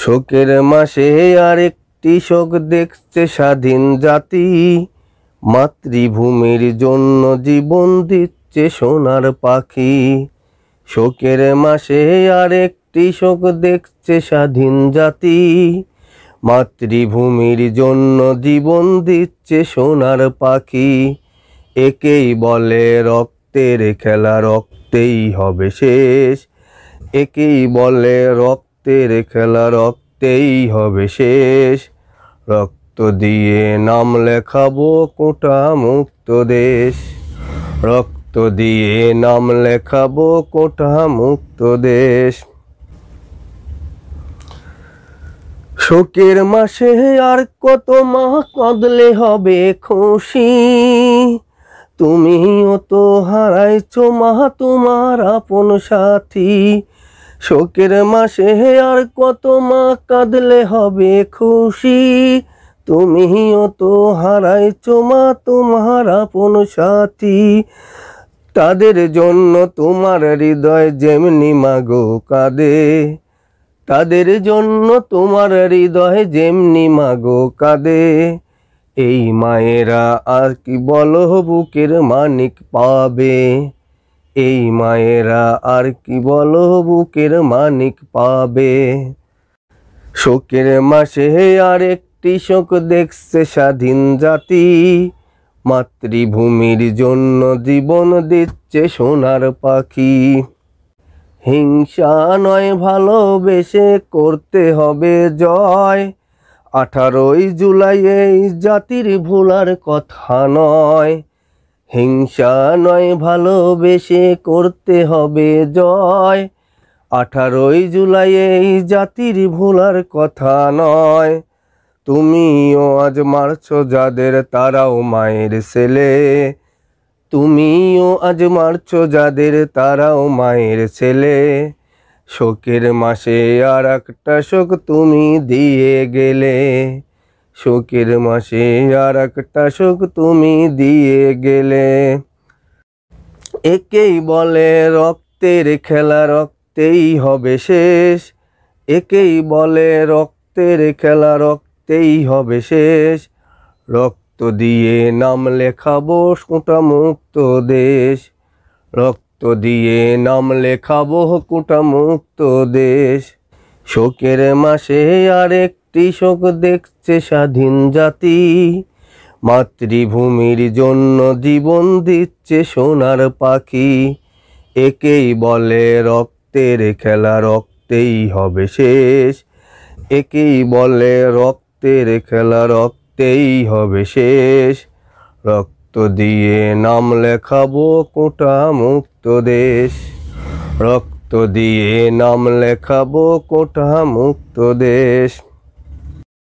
শোকের মাসে আরেকটি শোক দেখছে স্বাধীন জাতি, মাতৃভূমির জন্য জীবন দিচ্ছে সোনার পাখি। শোকের মাসে আরেকটি শোক দেখছে স্বাধীন জাতি, মাতৃভূমির জন্য জীবন দিচ্ছে সোনার পাখি। একেই বলে রক্তের খেলা, রক্তেই হবে শেষ। একেই বলে রক্তের খেলা, রক্তেই হবে শেষ। রক্ত দিয়ে নাম লেখাবো কোটা মুক্ত দেশ, রক্ত দিয়ে নাম লেখাবো কোটা মুক্ত দেশ। শোকের মাসে আর কত মা কাঁদলে হবে খুশি, তুমিও তো হারাইছো মা তোমার আপন সাথী। শোকের মাসে আর কত মা কাঁদলে হবে খুশি, তুমিও তো হারাইছো মা তোমার আপন সাথী। তাদের জন্য তোমার হৃদয় যেমনি মাগো কাঁদে, তাদের জন্য তোমার হৃদয় যেমনি মাগো কাঁদে। এই মায়েরা আর কি বলো বুকের মানিক পাবে, এই মায়েরা আর কি বলো বুকের মানিক পাবে। শোকের মাসে আরেকটি শোক দেখছে স্বাধীন জাতি, মাতৃভূমির জন্য জীবন দিচ্ছে সোনার পাখি। হিংসা নয় ভালোবেসে করতে হবে জয়, 18ই জুলাই এই জাতির ভোলার কথা নয়। হিংসা নয় ভালোবেসে করতে হবে জয়, 18ই জুলাই এই জাতির ভোলার কথা নয়। তুমিও আজ মারছো যাদের তারাও মায়ের ছেলে, তুমিও আজ মারছো যাদের তারাও মায়ের ছেলে। শোকের মাসে আর একটা শোক তুমি দিয়ে গেলে, শোকের মাসে আর একটা শোক তুমি দিয়ে গেলে। একেই বলে রক্তের খেলা, রক্তেই হবে শেষ। একেই বলে রক্তের খেলা, রক্তেই হবে শেষ। রক্ত দিয়ে নাম লেখাবো কোটা মুক্ত দেশ, রক্ত দিয়ে নাম লেখাবো কোটা মুক্ত দেশ। শোকের মাসে আরেকটি শোক দেখছে স্বাধীন জাতি, মাতৃভূমির জন্য জীবন দিচ্ছে সোনার পাখি। একেই বলে রক্তের খেলা, রক্তেই হবে শেষ। একেই বলে রক্তের খেলা, রক্তেই হবে শেষ। রক্ত দিয়ে নাম লেখাবো কোটা মুক্ত দেশ, রক্ত দিয়ে নাম লেখাবো কোটা মুক্ত দেশ।